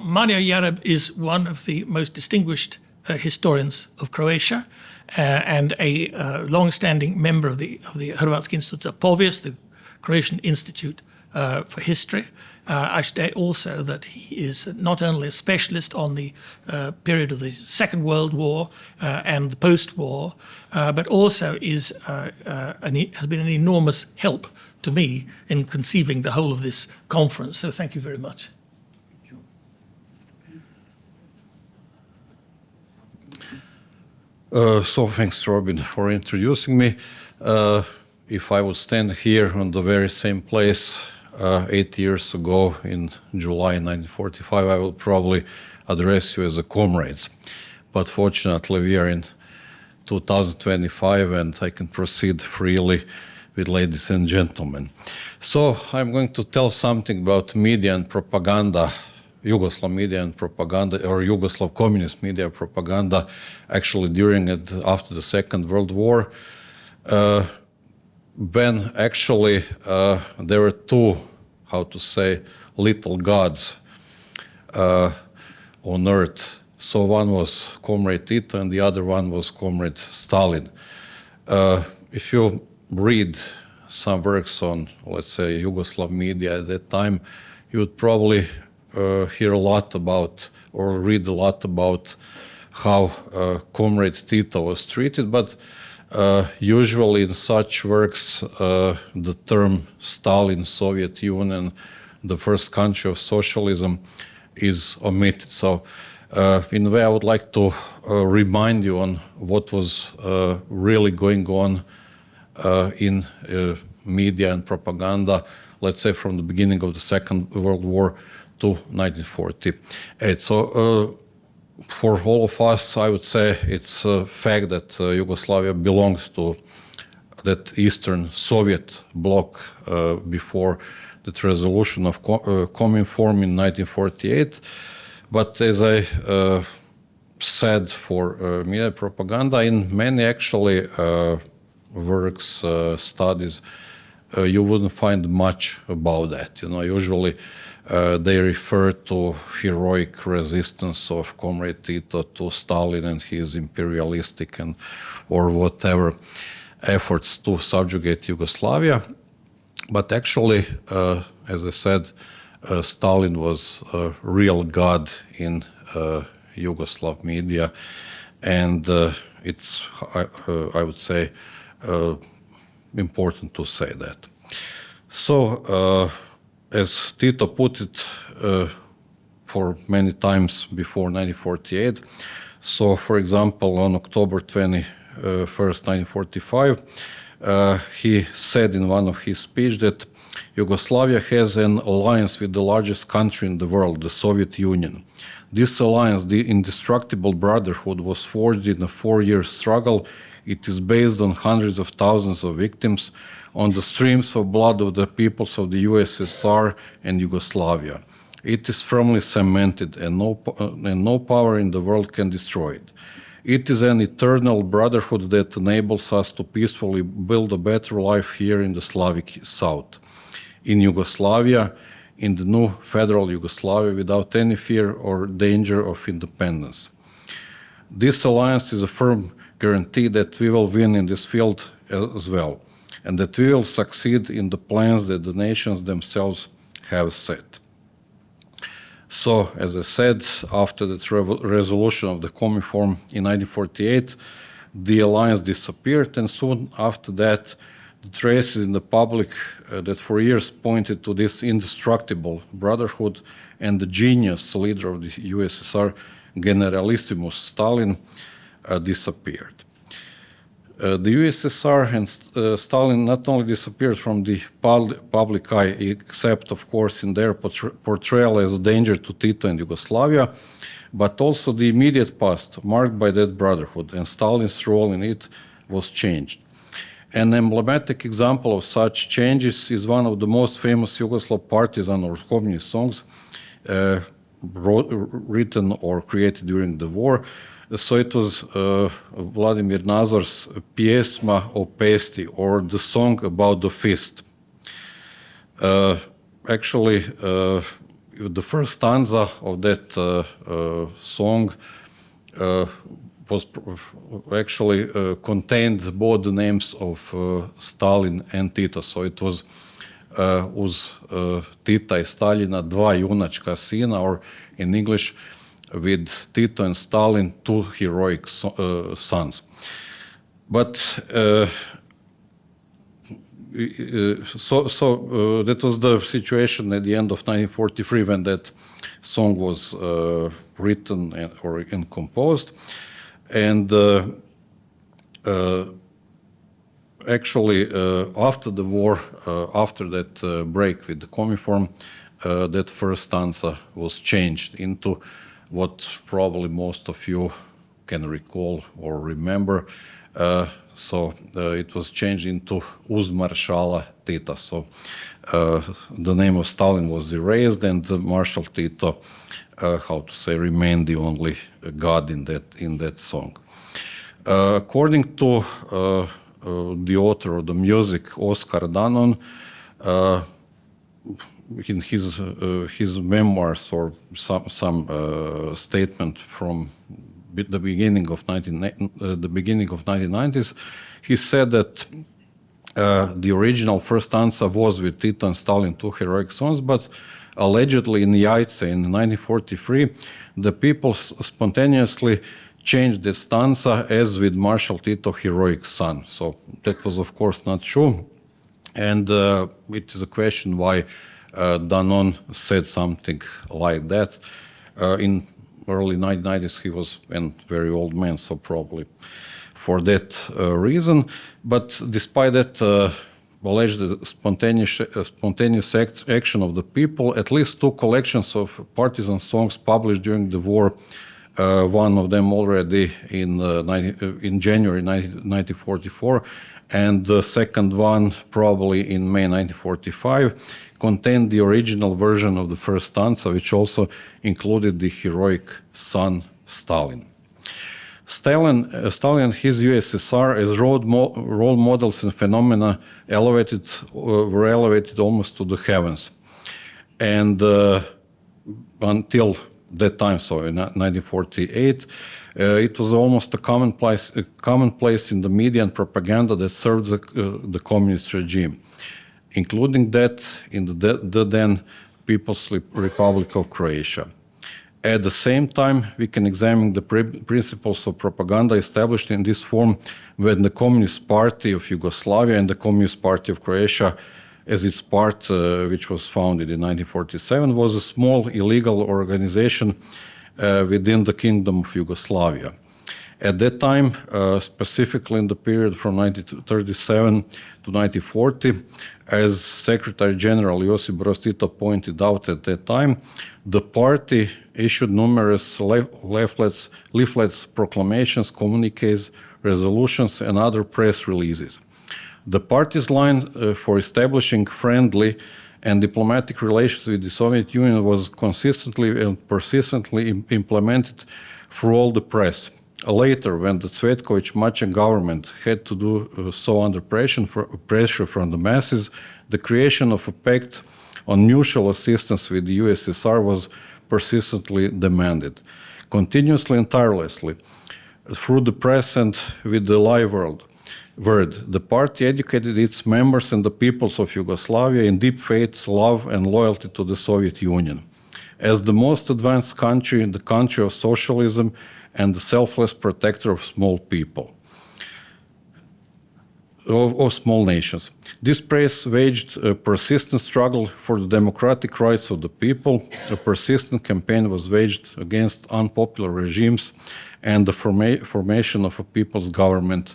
Mario Jareb is one of the most distinguished historians of Croatia and a long-standing member of the Hrvatski Institut za povijest, the Croatian Institute for History. I should add also that he is not only a specialist on the period of the Second World War and the post-war, but also has been an enormous help to me in conceiving the whole of this conference. So thank you very much. So thanks, Robin, for introducing me. If I would stand here on the very same place 8 years ago in July 1945, I will probably address you as a comrades. But fortunately, we are in 2025 and I can proceed freely with ladies and gentlemen. So I'm going to tell something about media and propaganda, Yugoslav media and propaganda, or Yugoslav communist media propaganda, actually during and after the Second World War, when actually there were two, how to say, little gods on earth. So one was Comrade Tito and the other one was Comrade Stalin. If you read some works on, let's say, Yugoslav media at that time, you would probably hear a lot about or read a lot about how Comrade Tito was treated, but usually in such works the term Stalin, Soviet Union, the first country of socialism is omitted. So in a way I would like to remind you on what was really going on in media and propaganda, let's say from the beginning of the Second World War to 1948. So for all of us, I would say it's a fact that Yugoslavia belonged to that Eastern Soviet bloc before the resolution of Cominform in 1948. But as I said, for media propaganda, in many actually works, studies, you wouldn't find much about that. You know, usually they refer to heroic resistance of Comrade Tito to Stalin and his imperialistic and or whatever efforts to subjugate Yugoslavia. But actually, as I said, Stalin was a real god in Yugoslav media, and it's, I would say, important to say that. So, as Tito put it for many times before 1948, so for example, on October 21st, 1945, he said in one of his speeches that Yugoslavia has an alliance with the largest country in the world, the Soviet Union. This alliance, the indestructible brotherhood, was forged in a 4-year struggle. It is based on hundreds of thousands of victims, on the streams of blood of the peoples of the USSR and Yugoslavia. It is firmly cemented, and no power in the world can destroy it. It is an eternal brotherhood that enables us to peacefully build a better life here in the Slavic South, in Yugoslavia, in the new federal Yugoslavia, without any fear or danger of independence. This alliance is a firm guarantee that we will win in this field as well, and that we will succeed in the plans that the nations themselves have set. So, as I said, after the resolution of the Cominform in 1948, the alliance disappeared, and soon after that, the traces in the public that for years pointed to this indestructible brotherhood and the genius leader of the USSR, Generalissimus Stalin, disappeared. The USSR and Stalin not only disappeared from the public eye, except, of course, in their portrayal as a danger to Tito and Yugoslavia, but also the immediate past, marked by that brotherhood, and Stalin's role in it was changed. An emblematic example of such changes is one of the most famous Yugoslav partisan or communist songs written or created during the war. So it was Vladimir Nazor's Pjesma o pesti, or the song about the fist. Actually, the first stanza of that song was actually contained both the names of Stalin and Tito. So it was uz Tita I Staljina dva junačka sina, or in English, with Tito and Stalin, two heroic sons. But that was the situation at the end of 1943 when that song was written and composed. And actually, after the war, after that break with the Comiform, that first stanza was changed into what probably most of you can recall or remember. It was changed into Uz Maršala Tita. So the name of Stalin was erased, and Marshal Tito, remained the only god in that song. According to the author of the music, Oskar Danon, in his memoirs or some statement from the beginning of 1990s, he said that the original first stanza was with Tito and Stalin, two heroic sons, but allegedly in Jajce in 1943, the people spontaneously changed the stanza as with Marshal Tito, heroic son. So that was, of course, not true. And it is a question why Danon said something like that. In early 1990s, he was a very old man, so probably for that reason. But despite that alleged spontaneous action of the people, at least two collections of partisan songs published during the war, one of them already in January 1944, and the second one probably in May 1945, contained the original version of the first stanza, which also included the heroic son Stalin. Stalin and his USSR as role models and phenomena were elevated almost to the heavens. And until that time, so in 1948, it was almost a commonplace in the media and propaganda that served the communist regime, including that in the then People's Republic of Croatia. At the same time, we can examine the principles of propaganda established in this form when the Communist Party of Yugoslavia and the Communist Party of Croatia, as its part, which was founded in 1947, was a small illegal organization within the Kingdom of Yugoslavia. At that time, specifically in the period from 1937 to 1940, as Secretary General Josip Broz Tito pointed out at that time, the party issued numerous leaflets, proclamations, communiques, resolutions, and other press releases. The party's line for establishing friendly and diplomatic relations with the Soviet Union was consistently and persistently implemented through all the press. Later, when the Cvetković-Maček government had to do so under pressure from the masses, the creation of a pact on mutual assistance with the USSR was persistently demanded. Continuously and tirelessly, through the press and with the live word, the party educated its members and the peoples of Yugoslavia in deep faith, love, and loyalty to the Soviet Union. As the most advanced country, the country of socialism, and the selfless protector of small people, of small nations. This press waged a persistent struggle for the democratic rights of the people. A persistent campaign was waged against unpopular regimes, and the formation of a people's government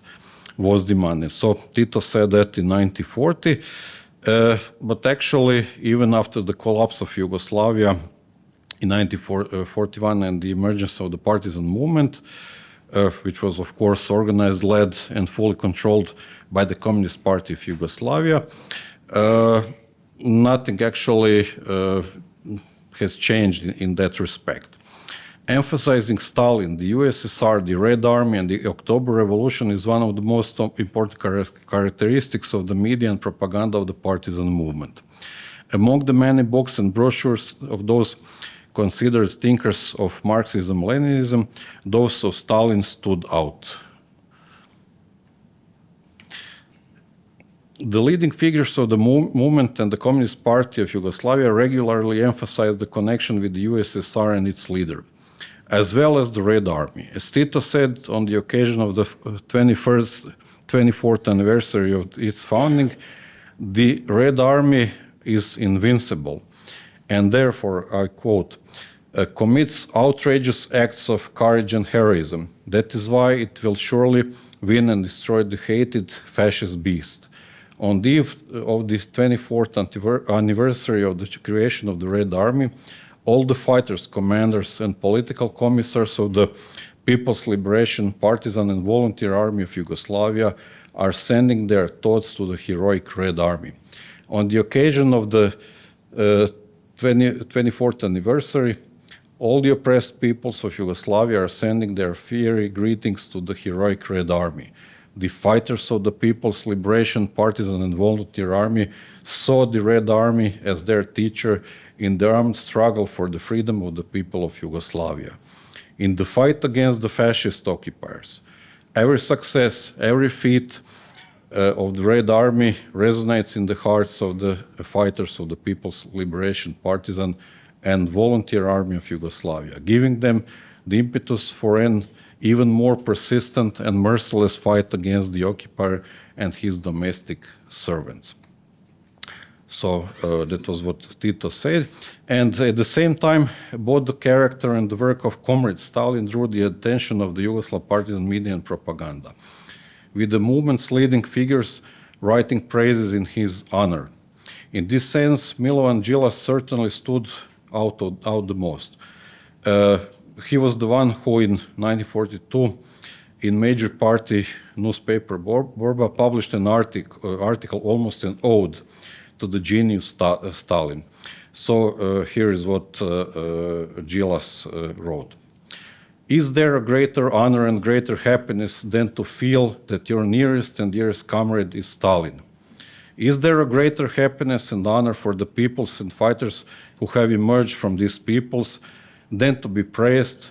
was demanded. So Tito said that in 1940, but actually, even after the collapse of Yugoslavia in 1941 and the emergence of the partisan movement, which was, of course, organized, led, and fully controlled by the Communist Party of Yugoslavia, nothing actually has changed in that respect. Emphasizing Stalin, the USSR, the Red Army, and the October Revolution is one of the most important characteristics of the media and propaganda of the partisan movement. Among the many books and brochures of those considered thinkers of Marxism-Leninism, those of Stalin stood out. The leading figures of the movement and the Communist Party of Yugoslavia regularly emphasized the connection with the USSR and its leader, as well as the Red Army. As Tito said on the occasion of the 24th anniversary of its founding, the Red Army is invincible, and therefore, I quote, commits outrageous acts of courage and heroism. That is why it will surely win and destroy the hated fascist beast. On the eve of the 24th anniversary of the creation of the Red Army, all the fighters, commanders, and political commissars of the People's Liberation Partisan and Volunteer Army of Yugoslavia are sending their thoughts to the heroic Red Army. On the occasion of the 24th anniversary, all the oppressed peoples of Yugoslavia are sending their fiery greetings to the heroic Red Army. The fighters of the People's Liberation Partisan and Volunteer Army saw the Red Army as their teacher in the armed struggle for the freedom of the people of Yugoslavia. In the fight against the fascist occupiers, every success, every feat of the Red Army resonates in the hearts of the fighters of the People's Liberation Partisan and Volunteer Army of Yugoslavia, giving them the impetus for an even more persistent and merciless fight against the occupier and his domestic servants. So that was what Tito said. And at the same time, both the character and the work of Comrade Stalin drew the attention of the Yugoslav partisan media and propaganda, with the movement's leading figures writing praises in his honor. In this sense, Milovan Djilas certainly stood out the most. He was the one who in 1942 in major party newspaper Borba published an article, almost an ode to the genius Stalin. So here is what Djilas wrote. Is there a greater honor and greater happiness than to feel that your nearest and dearest comrade is Stalin? Is there a greater happiness and honor for the peoples and fighters who have emerged from these peoples than to be praised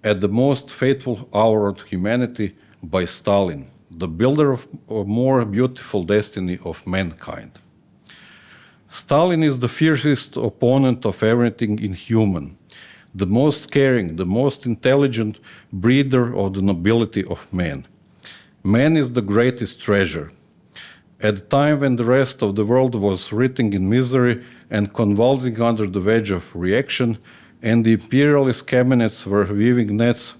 at the most fateful hour of humanity by Stalin, the builder of a more beautiful destiny of mankind? Stalin is the fiercest opponent of everything inhuman, the most caring, the most intelligent breeder of the nobility of man. Man is the greatest treasure. At the time when the rest of the world was writhing in misery and convulsing under the wedge of reaction, and the imperialist cabinets were weaving nets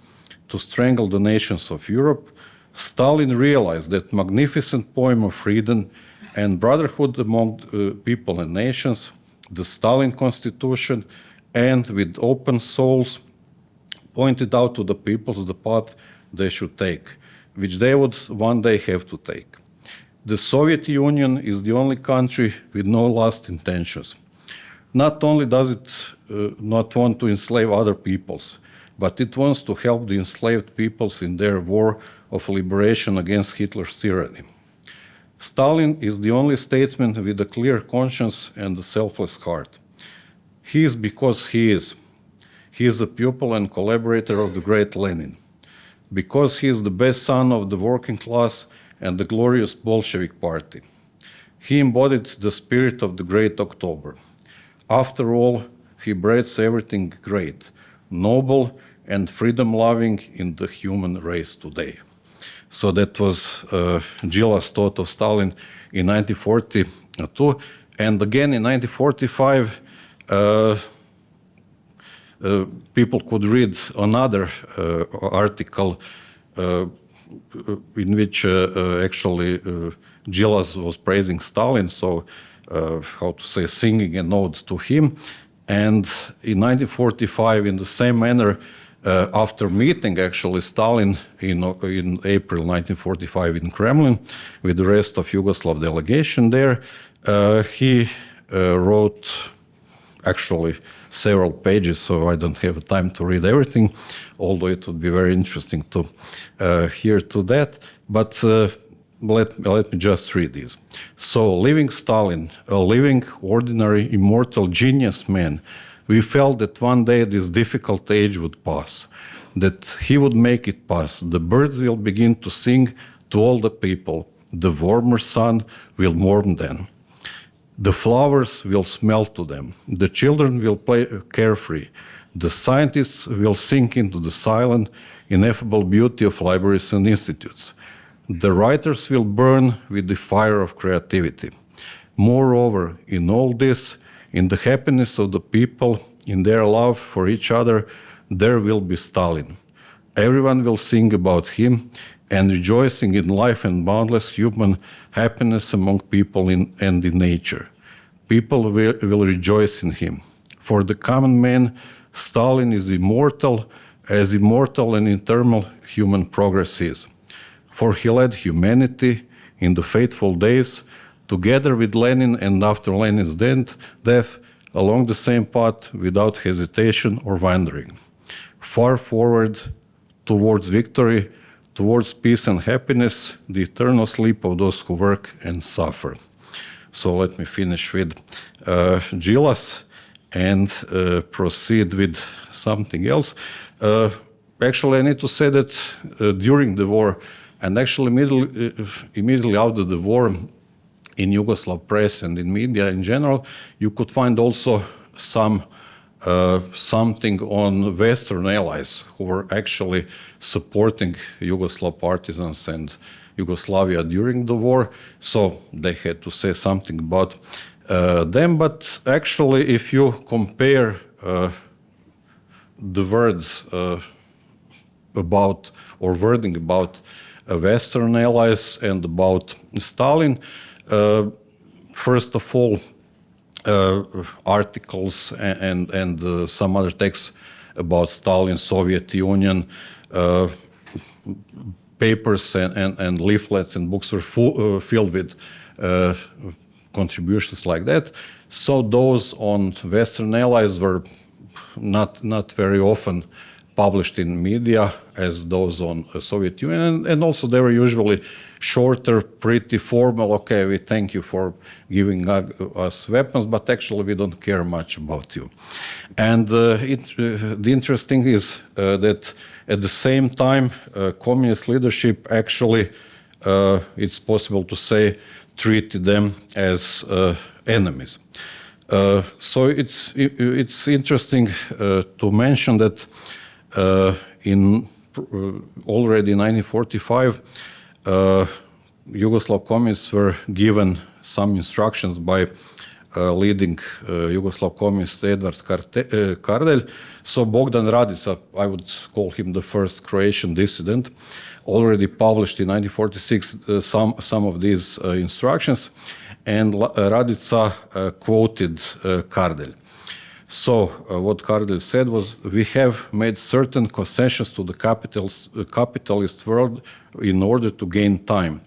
to strangle the nations of Europe, Stalin realized that magnificent poem of freedom and brotherhood among people and nations, the Stalin Constitution, and with open souls pointed out to the peoples the path they should take, which they would one day have to take. The Soviet Union is the only country with no last intentions. Not only does it not want to enslave other peoples, but it wants to help the enslaved peoples in their war of liberation against Hitler's tyranny. Stalin is the only statesman with a clear conscience and a selfless heart. He is because he is. He is a pupil and collaborator of the great Lenin. Because he is the best son of the working class and the glorious Bolshevik Party. He embodied the spirit of the great October. After all, he breeds everything great, noble, and freedom-loving in the human race today. So that was Djilas' thought of Stalin in 1942. And again in 1945, people could read another article in which actually Djilas was praising Stalin, so how to say, singing an ode to him. And in 1945, in the same manner, after meeting actually Stalin in April 1945 in Kremlin with the rest of Yugoslav delegation there, he wrote actually several pages, so I don't have time to read everything, although it would be very interesting to hear to that. But let me just read these. So, living Stalin, a living, ordinary, immortal genius man, we felt that one day this difficult age would pass, that he would make it pass. The birds will begin to sing to all the people. The warmer sun will warm them. The flowers will smell to them. The children will play carefree. The scientists will sink into the silent, ineffable beauty of libraries and institutes. The writers will burn with the fire of creativity. Moreover, in all this, in the happiness of the people, in their love for each other, there will be Stalin. Everyone will sing about him and rejoicing in life and boundless human happiness among people and in nature. People will rejoice in him. For the common man, Stalin is immortal, as immortal and eternal human progress is. For he led humanity in the fateful days, together with Lenin and after Lenin's death, along the same path without hesitation or wandering. Far forward towards victory, towards peace and happiness, the eternal sleep of those who work and suffer. So let me finish with Gilas and proceed with something else. Actually, I need to say that during the war, and actually immediately after the war, in Yugoslav press and in media in general, you could find also something on Western allies who were actually supporting Yugoslav partisans and Yugoslavia during the war. So they had to say something about them. But actually, if you compare the words about or wording about Western allies and about Stalin, first of all, articles and some other texts about Stalin, Soviet Union, papers and leaflets and books were filled with contributions like that. So those on Western allies were not very often published in media as those on Soviet Union, and also they were usually shorter, pretty formal. Okay, we thank you for giving us weapons, but actually we don't care much about you. And the interesting is that at the same time, communist leadership actually, it's possible to say, treated them as enemies. So it's interesting to mention that already in 1945, Yugoslav communists were given some instructions by leading Yugoslav communist Edvard Kardelj. So Bogdan Radica, I would call him the first Croatian dissident, already published in 1946 some of these instructions, and Radica quoted Kardelj. So what Kardelj said was, we have made certain concessions to the capitalist world in order to gain time.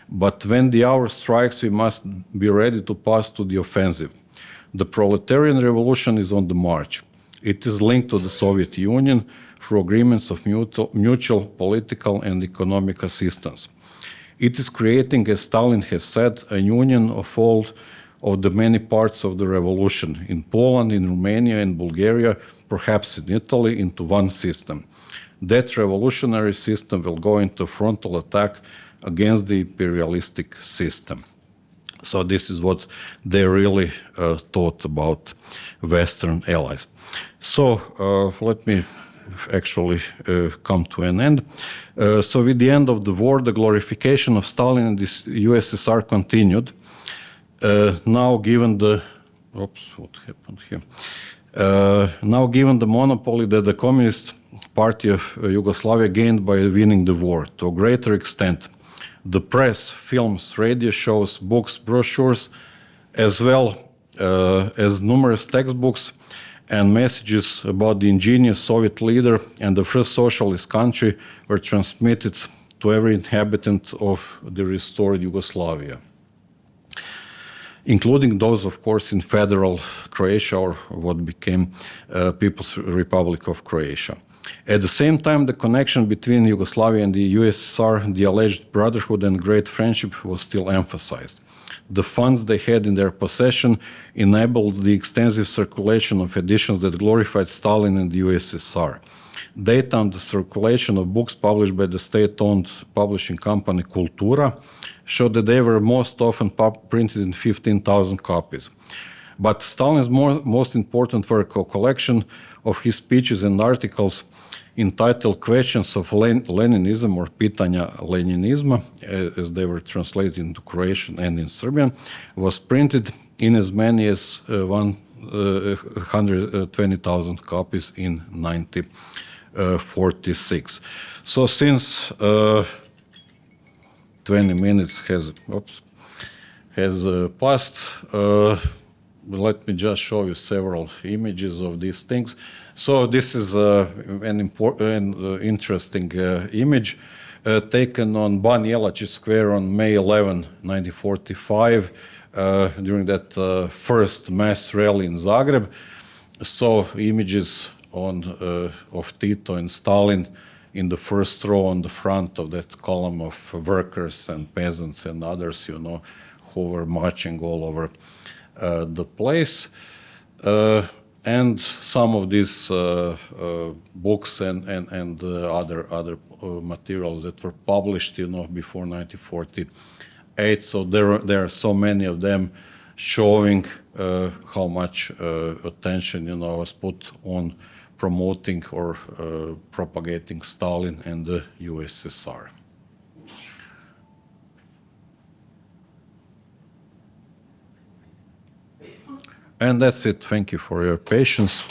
But when the hour strikes, we must be ready to pass to the offensive. The proletarian revolution is on the march. It is linked to the Soviet Union through agreements of mutual political and economic assistance. It is creating, as Stalin has said, a union of all of the many parts of the revolution, in Poland, in Romania, in Bulgaria, perhaps in Italy, into one system. That revolutionary system will go into frontal attack against the imperialistic system. So this is what they really thought about Western allies. So let me actually come to an end. So with the end of the war, the glorification of Stalin and the USSR continued. Now given the, what happened here? Now given the monopoly that the Communist Party of Yugoslavia gained by winning the war, to a greater extent, the press, films, radio shows, books, brochures, as well as numerous textbooks and messages about the ingenious Soviet leader and the first socialist country were transmitted to every inhabitant of the restored Yugoslavia, including those, of course, in federal Croatia, or what became People's Republic of Croatia. At the same time, the connection between Yugoslavia and the USSR, the alleged brotherhood and great friendship, was still emphasized. The funds they had in their possession enabled the extensive circulation of editions that glorified Stalin and the USSR. Data on the circulation of books published by the state-owned publishing company Kultura showed that they were most often printed in 15,000 copies. But Stalin's most important work, a collection of his speeches and articles entitled Questions of Leninism or Pitanja Leninizma, as they were translated into Croatian and in Serbian, was printed in as many as 120,000 copies in 1946. So since 20 minutes has passed, let me just show you several images of these things. So this is an important, interesting image taken on Ban Jelačić Square on May 11, 1945, during that first mass rally in Zagreb. So images of Tito and Stalin in the first row on the front of that column of workers and peasants and others, you know, who were marching all over the place. And some of these books and other materials that were published, you know, before 1948. So there are so many of them showing how much attention, you know, was put on promoting or propagating Stalin and the USSR. And that's it. Thank you for your patience.